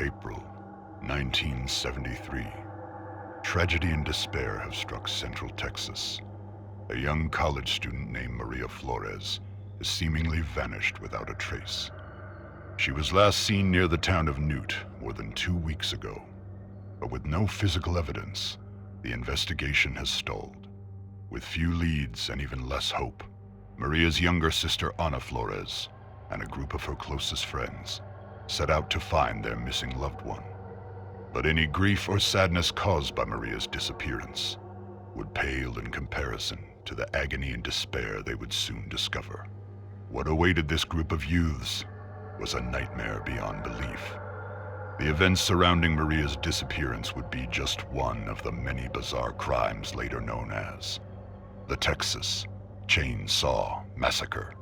April 1973. Tragedy and despair have struck Central Texas. A young college student named Maria Flores has seemingly vanished without a trace. She was last seen near the town of Newt more than 2 weeks ago, but with no physical evidence, the investigation has stalled. With few leads and even less hope, Maria's younger sister Ana Flores and a group of her closest friends set out to find their missing loved one. But any grief or sadness caused by Maria's disappearance would pale in comparison to the agony and despair they would soon discover. What awaited this group of youths was a nightmare beyond belief. The events surrounding Maria's disappearance would be just one of the many bizarre crimes later known as the Texas Chainsaw Massacre.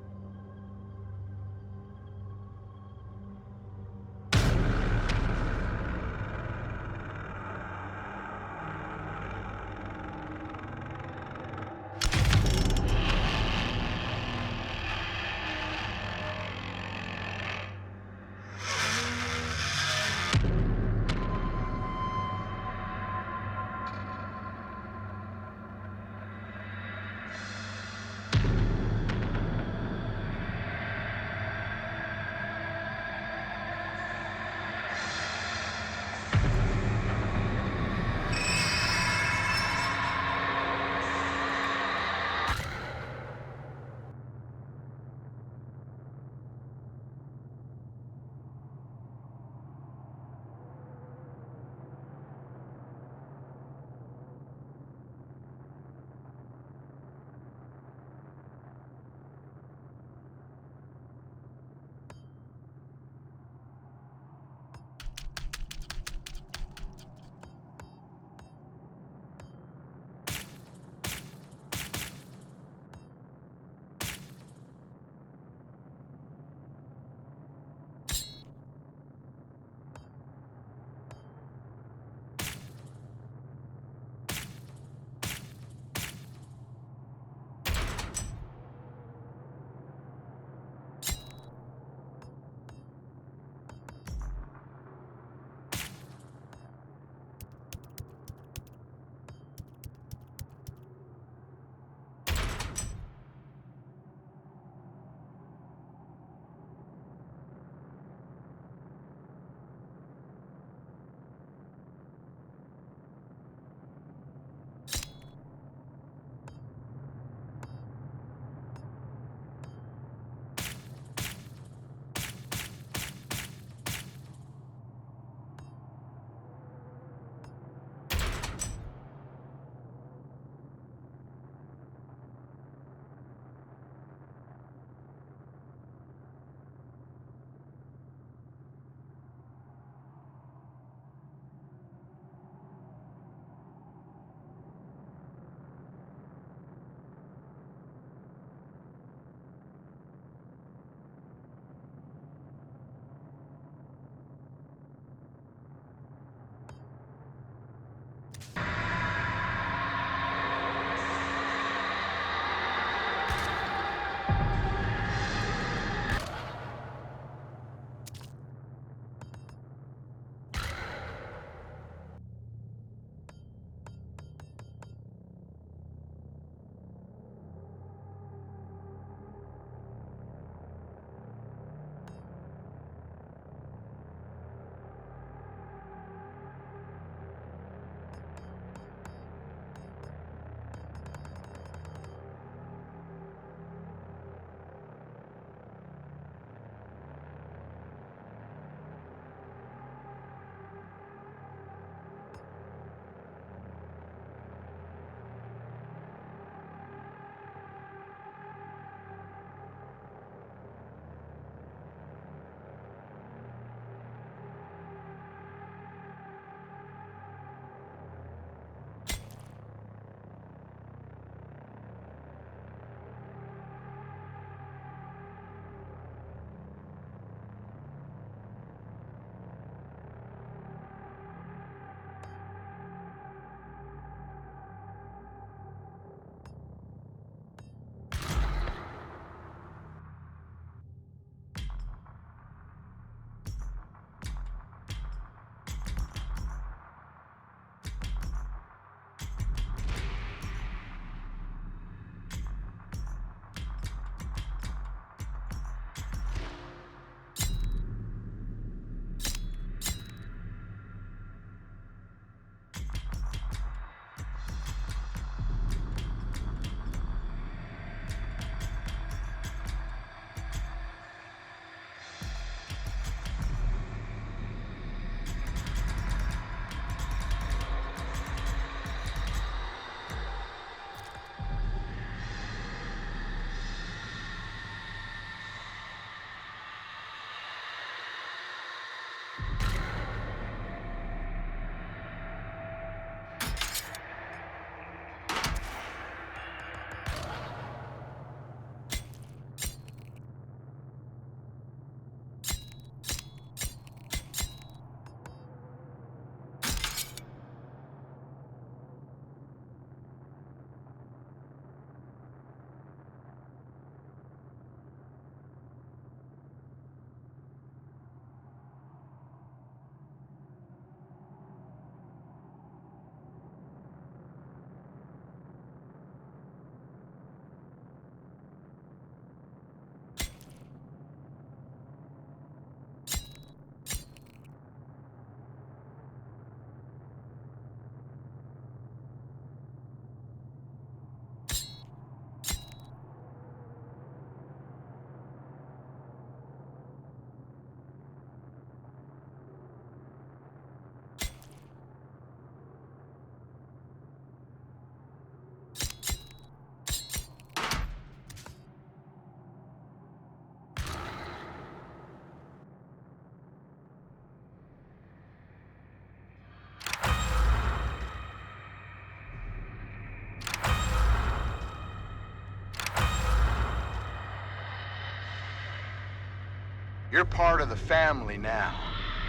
You're part of the family now.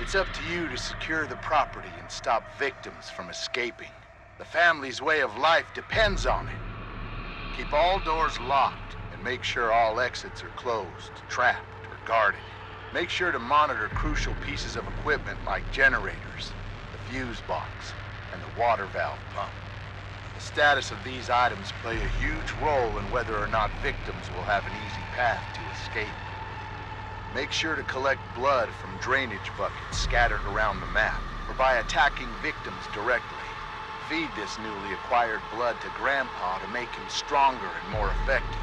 It's up to you to secure the property and stop victims from escaping. The family's way of life depends on it. Keep all doors locked and make sure all exits are closed, trapped, or guarded. Make sure to monitor crucial pieces of equipment like generators, the fuse box, and the water valve pump. The status of these items play a huge role in whether or not victims will have an easy path to escape. Make sure to collect blood from drainage buckets scattered around the map, or by attacking victims directly. Feed this newly acquired blood to Grandpa to make him stronger and more effective.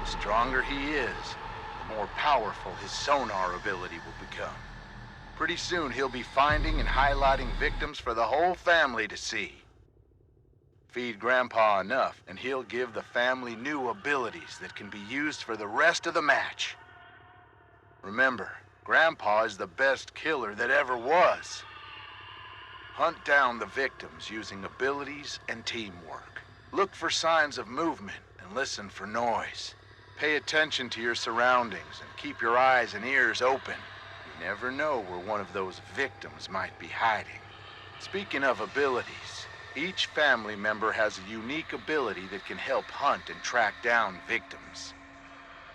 The stronger he is, the more powerful his sonar ability will become. Pretty soon he'll be finding and highlighting victims for the whole family to see. Feed Grandpa enough, and he'll give the family new abilities that can be used for the rest of the match. Remember, Grandpa is the best killer that ever was. Hunt down the victims using abilities and teamwork. Look for signs of movement and listen for noise. Pay attention to your surroundings and keep your eyes and ears open. You never know where one of those victims might be hiding. Speaking of abilities, each family member has a unique ability that can help hunt and track down victims.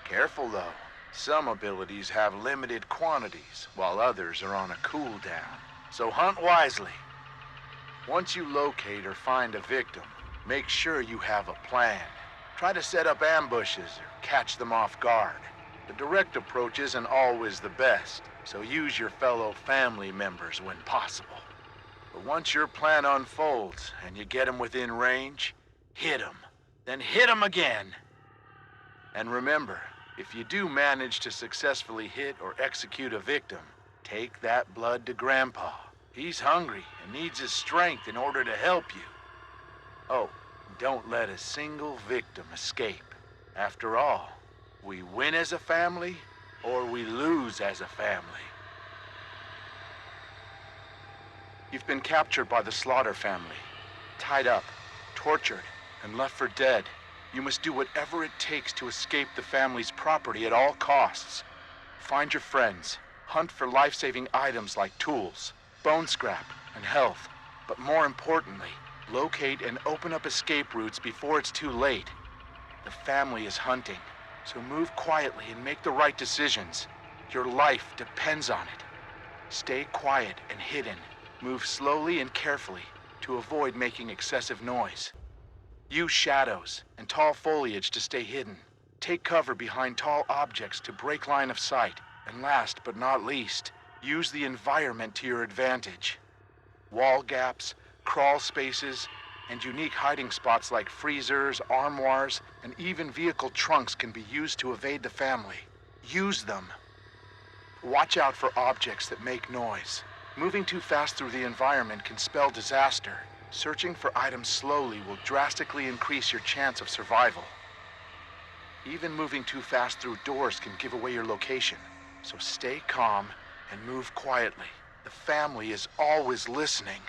Careful though. Some abilities have limited quantities, while others are on a cooldown. So hunt wisely. Once you locate or find a victim, make sure you have a plan. Try to set up ambushes or catch them off guard. The direct approach isn't always the best, so use your fellow family members when possible. But once your plan unfolds and you get them within range, hit them, then hit them again. And remember, if you do manage to successfully hit or execute a victim, take that blood to Grandpa. He's hungry and needs his strength in order to help you. Oh, don't let a single victim escape. After all, we win as a family, or we lose as a family. You've been captured by the Slaughter family, tied up, tortured, and left for dead. You must do whatever it takes to escape the family's property at all costs. Find your friends, hunt for life-saving items like tools, bone scrap, and health. But more importantly, locate and open up escape routes before it's too late. The family is hunting, so move quietly and make the right decisions. Your life depends on it. Stay quiet and hidden. Move slowly and carefully to avoid making excessive noise. Use shadows and tall foliage to stay hidden. Take cover behind tall objects to break line of sight. And last but not least, use the environment to your advantage. Wall gaps, crawl spaces, and unique hiding spots like freezers, armoires, and even vehicle trunks can be used to evade the family. Use them. Watch out for objects that make noise. Moving too fast through the environment can spell disaster. Searching for items slowly will drastically increase your chance of survival. Even moving too fast through doors can give away your location, so stay calm and move quietly. The family is always listening.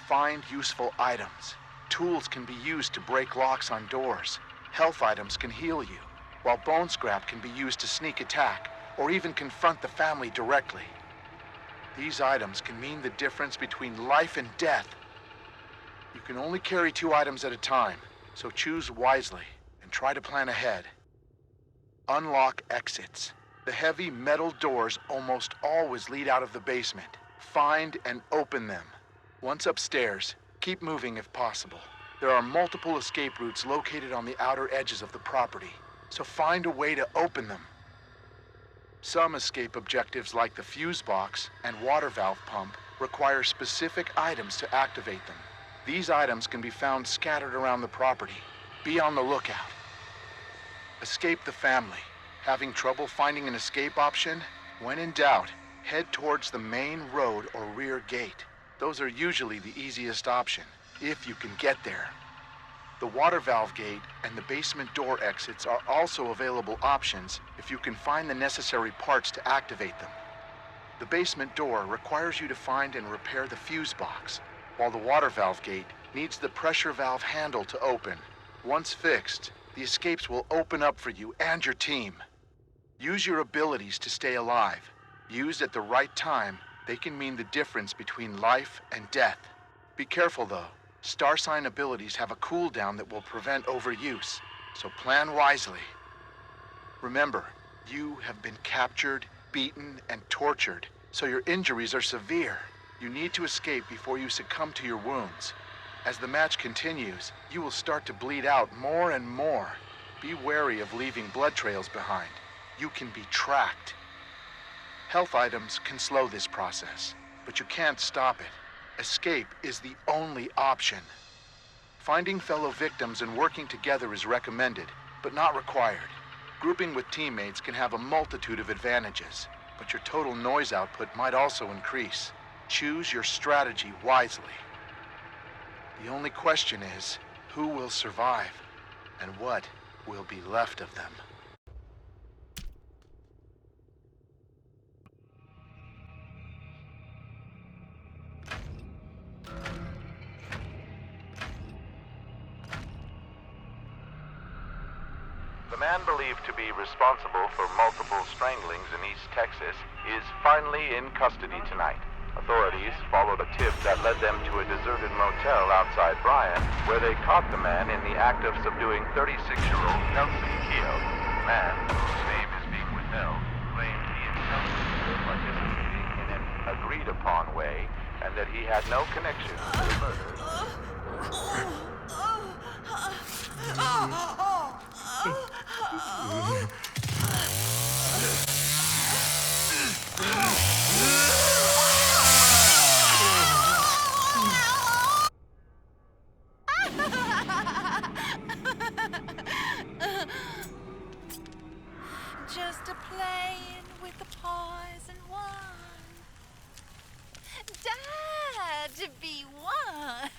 Find useful items. Tools can be used to break locks on doors. Health items can heal you, while bone scrap can be used to sneak attack or even confront the family directly. These items can mean the difference between life and death. You can only carry 2 items at a time, so choose wisely and try to plan ahead. Unlock exits. The heavy metal doors almost always lead out of the basement. Find and open them. Once upstairs, keep moving if possible. There are multiple escape routes located on the outer edges of the property, so find a way to open them. Some escape objectives like the fuse box and water valve pump require specific items to activate them. These items can be found scattered around the property. Be on the lookout. Escape the family. Having trouble finding an escape option? When in doubt, head towards the main road or rear gate. Those are usually the easiest option, if you can get there. The water valve gate and the basement door exits are also available options if you can find the necessary parts to activate them. The basement door requires you to find and repair the fuse box, while the water valve gate needs the pressure valve handle to open. Once fixed, the escapes will open up for you and your team. Use your abilities to stay alive. Used at the right time, they can mean the difference between life and death. Be careful though. Star sign abilities have a cooldown that will prevent overuse, so plan wisely. Remember, you have been captured, beaten, and tortured, so your injuries are severe. You need to escape before you succumb to your wounds. As the match continues, you will start to bleed out more and more. Be wary of leaving blood trails behind. You can be tracked. Health items can slow this process, but you can't stop it. Escape is the only option. Finding fellow victims and working together is recommended, but not required. Grouping with teammates can have a multitude of advantages, but your total noise output might also increase. Choose your strategy wisely. The only question is, who will survive, and what will be left of them? The man believed to be responsible for multiple stranglings in East Texas is finally in custody tonight. Authorities followed a tip that led them to a deserted motel outside Bryan, where they caught the man in the act of subduing 36-year-old Nelson Keogh. The man, whose name is being withheld, claimed he intelligently participating in an agreed-upon way, and that he had no connection to the murders. Just a playing with the poison one. Dad to be one.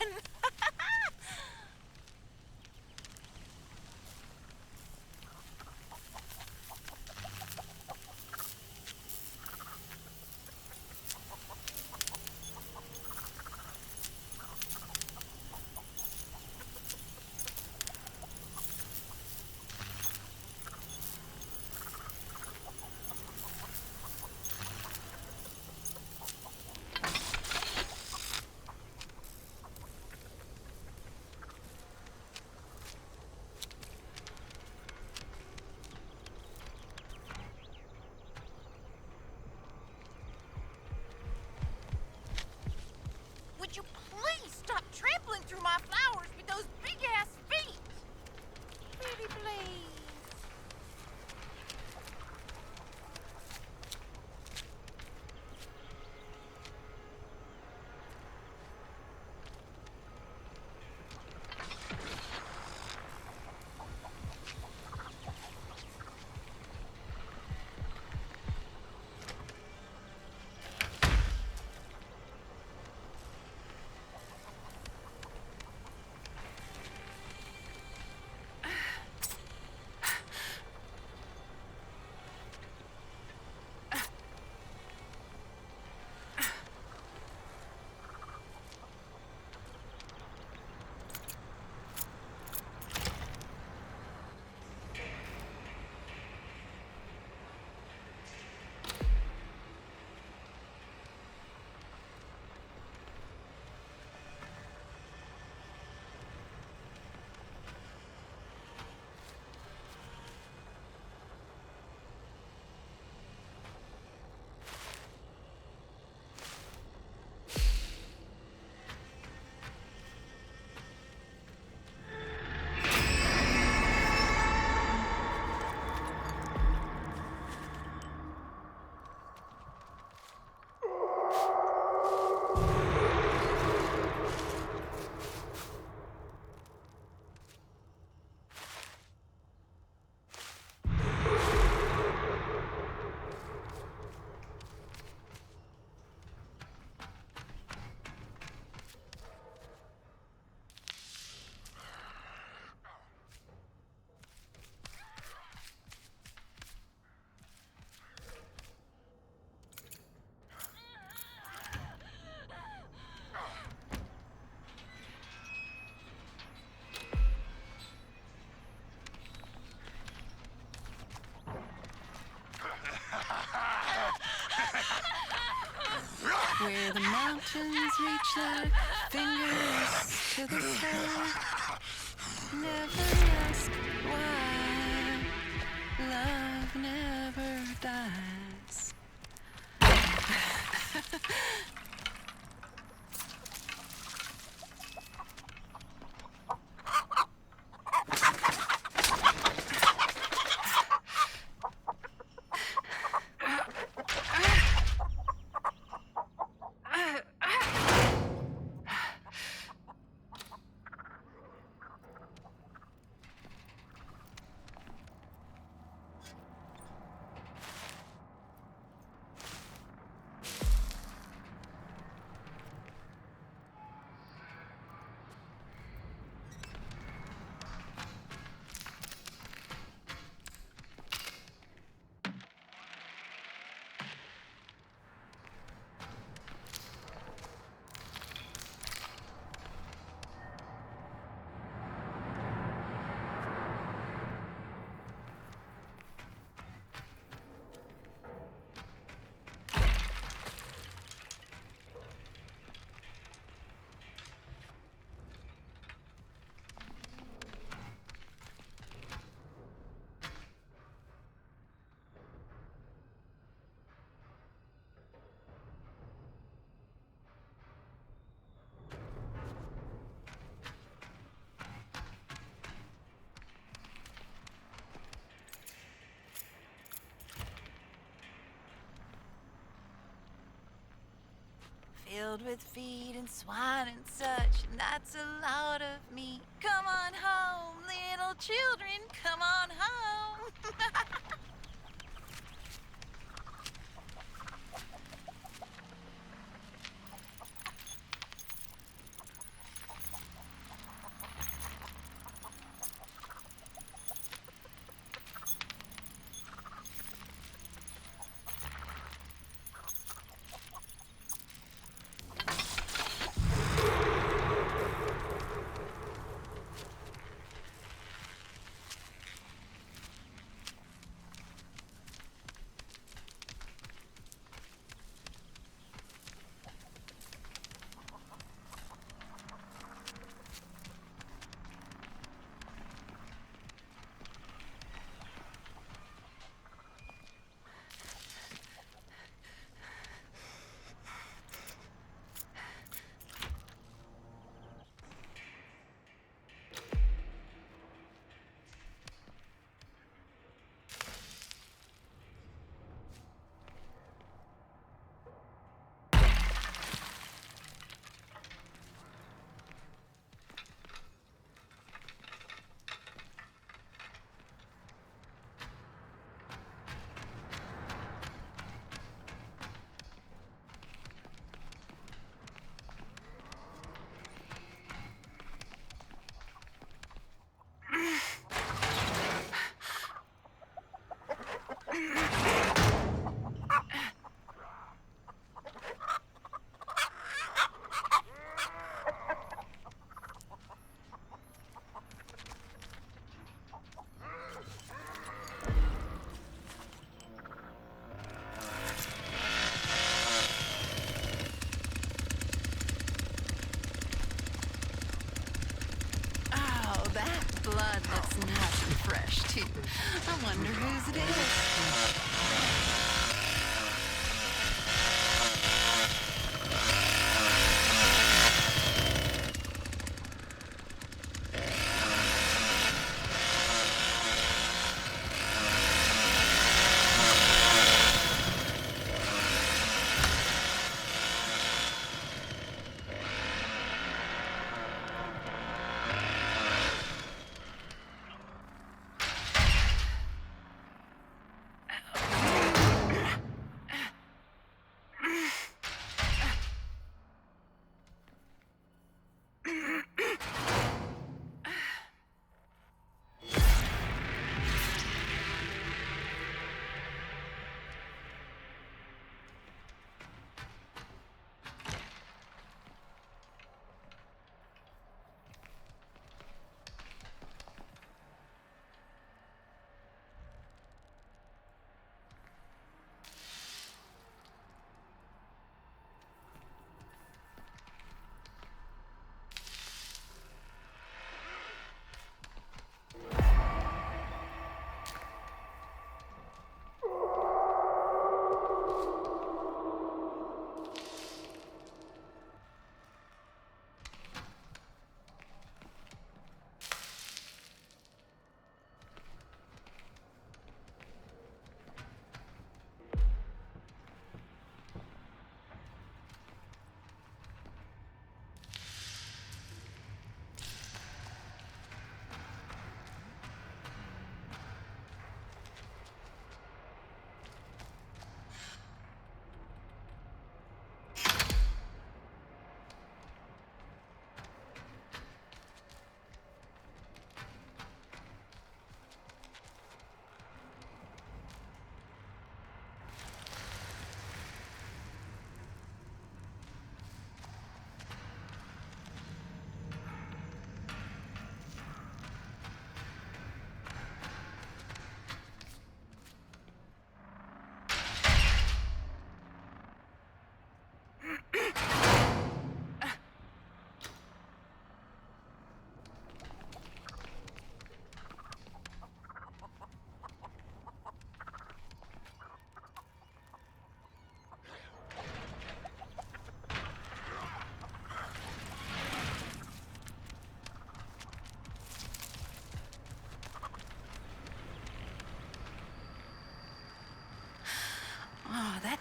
where the mountains reach like fingers to the sky. Never ask why. Love never dies. Filled with feed and swine and such, and that's a lot of meat. Come on home, little children, come on home. Blood looks nice and fresh, too. I wonder whose it is.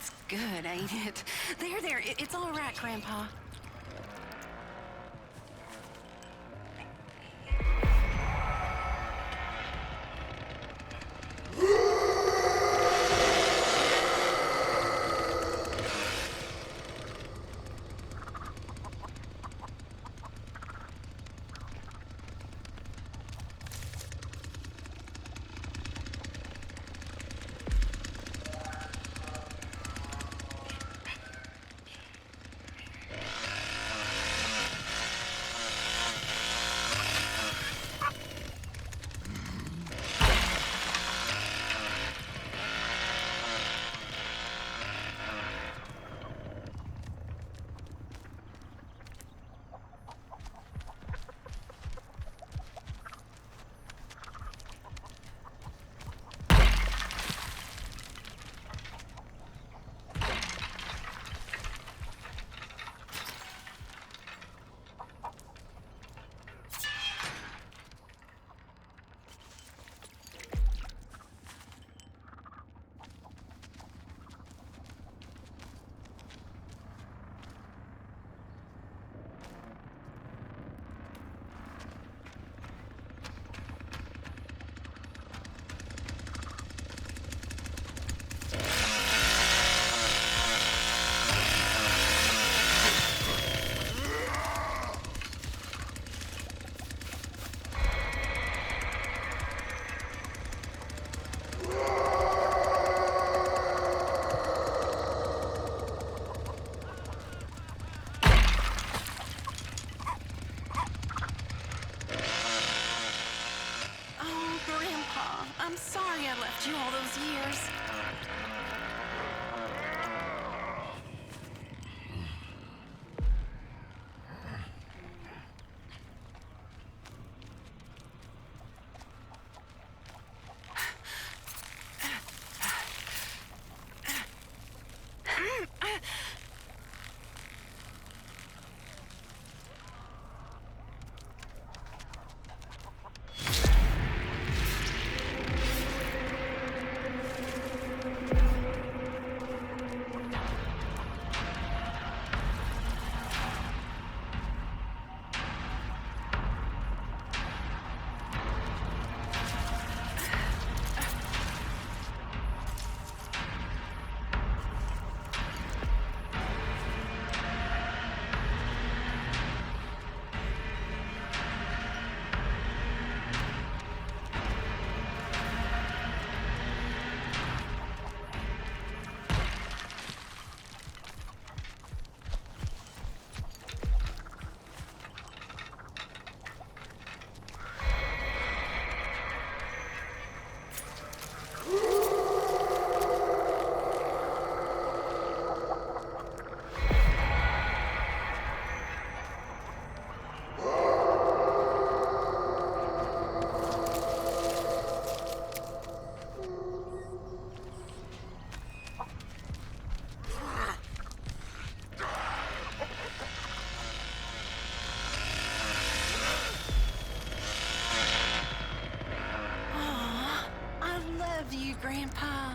That's good, ain't it? There, it's all right, Grandpa. I'm sorry I left you all those years. You, Grandpa.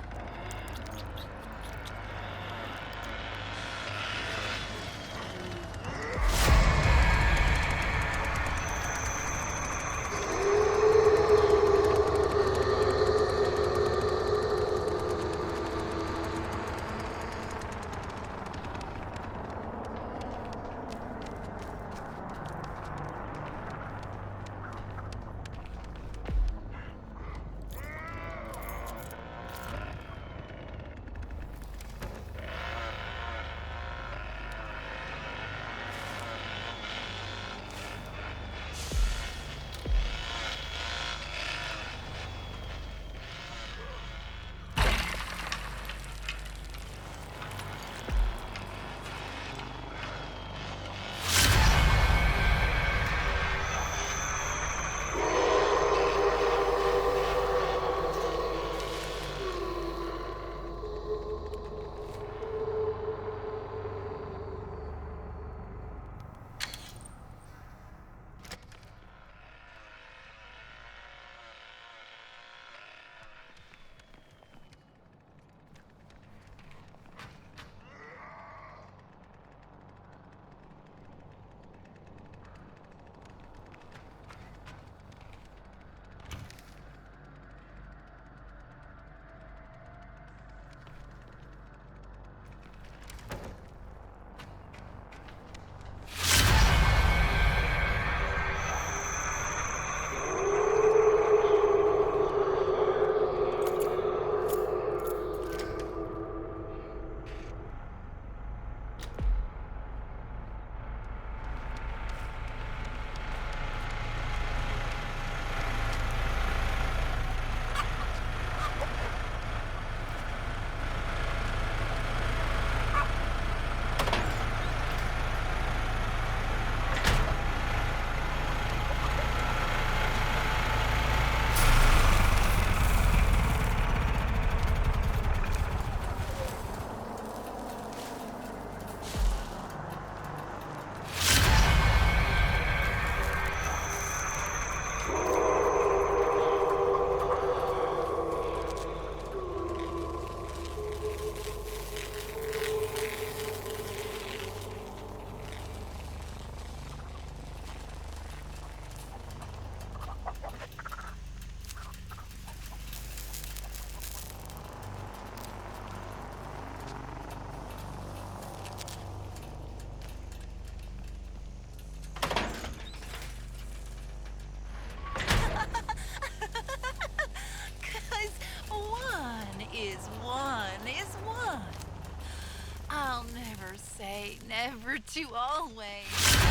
say never to always. Never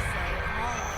say always.